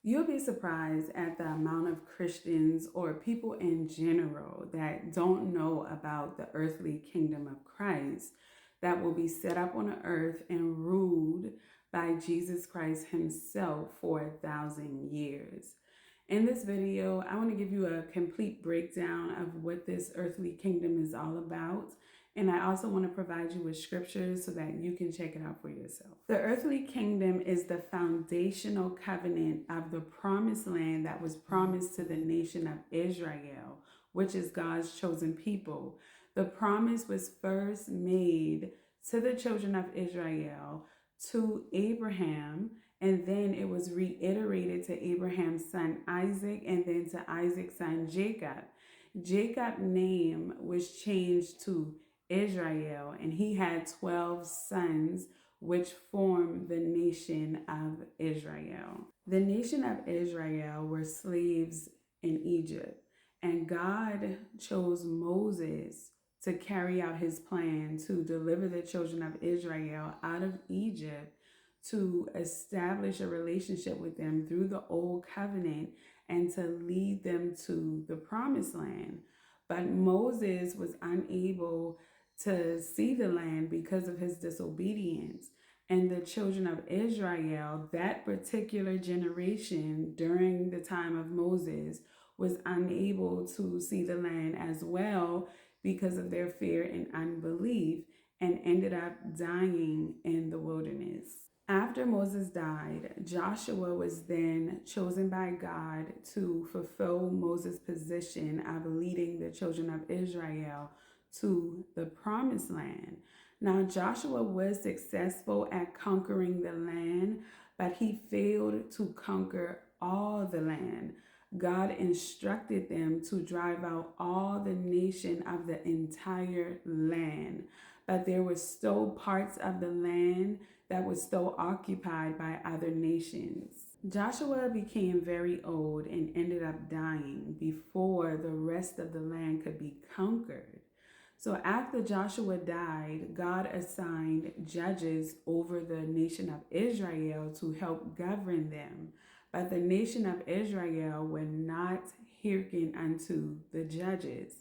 You'll be surprised at the amount of Christians or people in general that don't know about the earthly kingdom of Christ that will be set up on the earth and ruled by Jesus Christ himself for 1,000 years. In this video, I want to give you a complete breakdown of what this earthly kingdom is all about. And I also want to provide you with scriptures so that you can check it out for yourself. The earthly kingdom is the foundational covenant of the promised land that was promised to the nation of Israel, which is God's chosen people. The promise was first made to the children of Israel, to Abraham, and then it was reiterated to Abraham's son Isaac, and then to Isaac's son Jacob. Jacob's name was changed to Israel, and he had 12 sons, which formed the nation of Israel. The nation of Israel were slaves in Egypt, and God chose Moses to carry out his plan to deliver the children of Israel out of Egypt, to establish a relationship with them through the old covenant and to lead them to the promised land. But Moses was unable to see the land because of his disobedience. And the children of Israel, that particular generation during the time of Moses, was unable to see the land as well because of their fear and unbelief, and ended up dying in the wilderness. After Moses died, Joshua was then chosen by God to fulfill Moses' position of leading the children of Israel to the promised land. Now, Joshua was successful at conquering the land, but he failed to conquer all the land. God instructed them to drive out all the nation of the entire land, but there were still parts of the land that was still occupied by other nations. Joshua became very old and ended up dying before the rest of the land could be conquered. So after Joshua died, God assigned judges over the nation of Israel to help govern them. But the nation of Israel would not hearken unto the judges.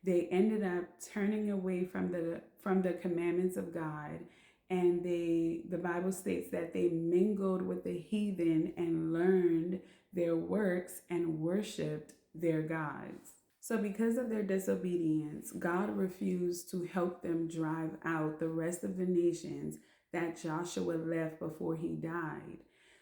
They ended up turning away from the commandments of God, and the Bible states that they mingled with the heathen and learned their works and worshiped their gods. So because of their disobedience, God refused to help them drive out the rest of the nations that Joshua left before he died.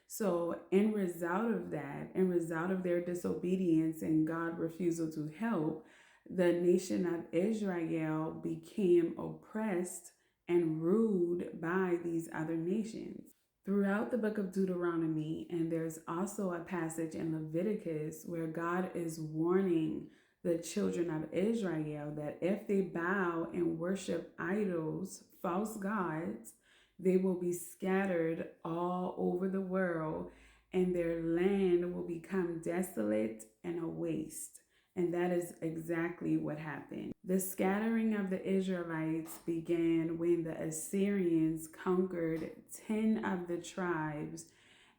So in result of their disobedience and God's refusal to help, the nation of Israel became oppressed and ruled by these other nations. Throughout the book of Deuteronomy, and there's also a passage in Leviticus where God is warning the children of Israel that if they bow and worship idols, false gods, they will be scattered all over the world, and their land will become desolate and a waste. And that is exactly what happened. The scattering of the Israelites began when the Assyrians conquered 10 of the tribes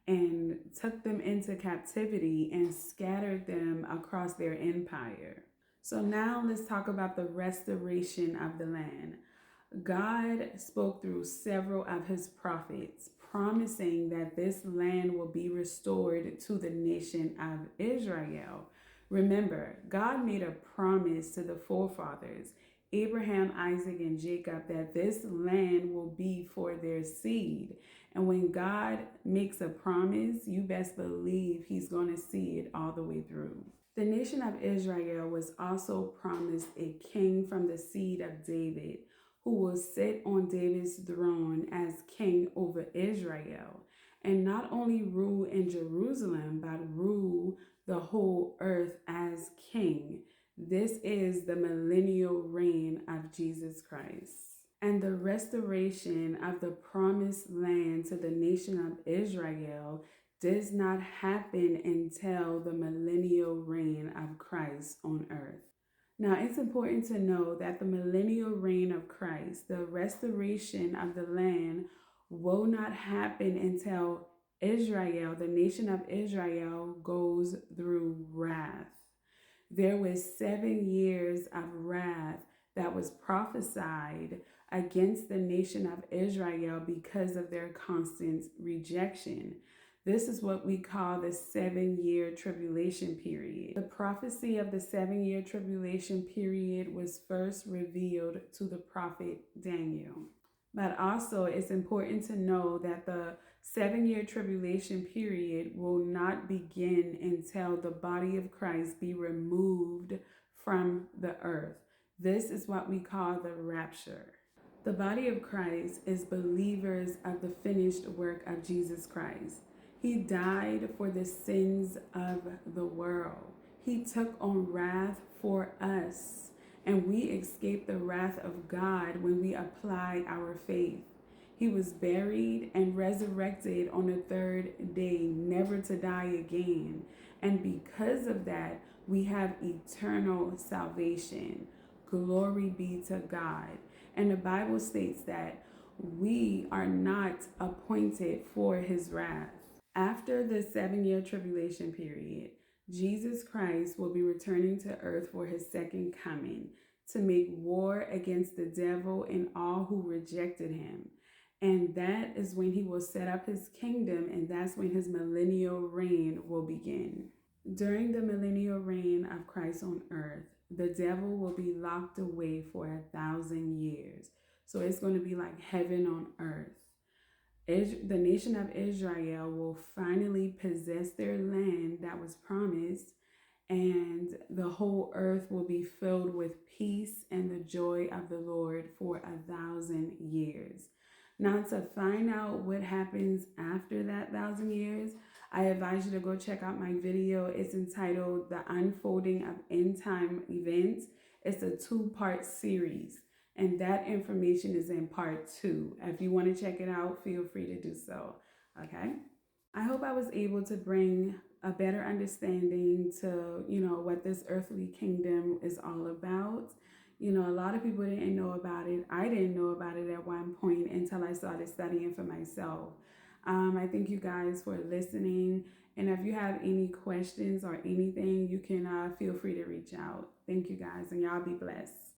and took them into captivity and scattered them across their empire. So now let's talk about the restoration of the land. God spoke through several of his prophets, promising that this land will be restored to the nation of Israel. Remember, God made a promise to the forefathers, Abraham, Isaac, and Jacob, that this land will be for their seed. And when God makes a promise, you best believe he's going to see it all the way through. The nation of Israel was also promised a king from the seed of David, who will sit on David's throne as king over Israel, and not only rule in Jerusalem, but rule the whole earth as king. This is the millennial reign of Jesus Christ. And the restoration of the promised land to the nation of Israel does not happen until the millennial reign of Christ on earth. Now, it's important to know that the millennial reign of Christ, the restoration of the land, will not happen until Israel, the nation of Israel, goes through wrath. There was 7 years of wrath that was prophesied against the nation of Israel because of their constant rejection. This is what we call the 7 year tribulation period. The prophecy of the 7 year tribulation period was first revealed to the prophet Daniel. But also, it's important to know that the 7 year tribulation period will not begin until the body of Christ be removed from the earth. This is what we call the rapture. The body of Christ is believers of the finished work of Jesus Christ. He died for the sins of the world. He took on wrath for us, and we escape the wrath of God when we apply our faith. He was buried and resurrected on the third day, never to die again. And because of that, we have eternal salvation. Glory be to God. And the Bible states that we are not appointed for his wrath. After the 7 year tribulation period, Jesus Christ will be returning to earth for his second coming to make war against the devil and all who rejected him. And that is when he will set up his kingdom, and that's when his millennial reign will begin. During the millennial reign of Christ on earth, the devil will be locked away for 1,000 years. So it's going to be like heaven on earth. The nation of Israel will finally possess their land that was promised, and the whole earth will be filled with peace and the joy of the Lord for 1,000 years. Now, to find out what happens after that 1,000 years, I advise you to go check out my video. It's entitled The Unfolding of End Time Events. It's a 2-part series, and that information is in part 2. If you want to check it out, feel free to do so. Okay? I hope I was able to bring a better understanding to, what this earthly kingdom is all about. A lot of people didn't know about it. I didn't know about it at one point until I started studying for myself. I thank you guys for listening. And if you have any questions or anything, you can feel free to reach out. Thank you guys, and y'all be blessed.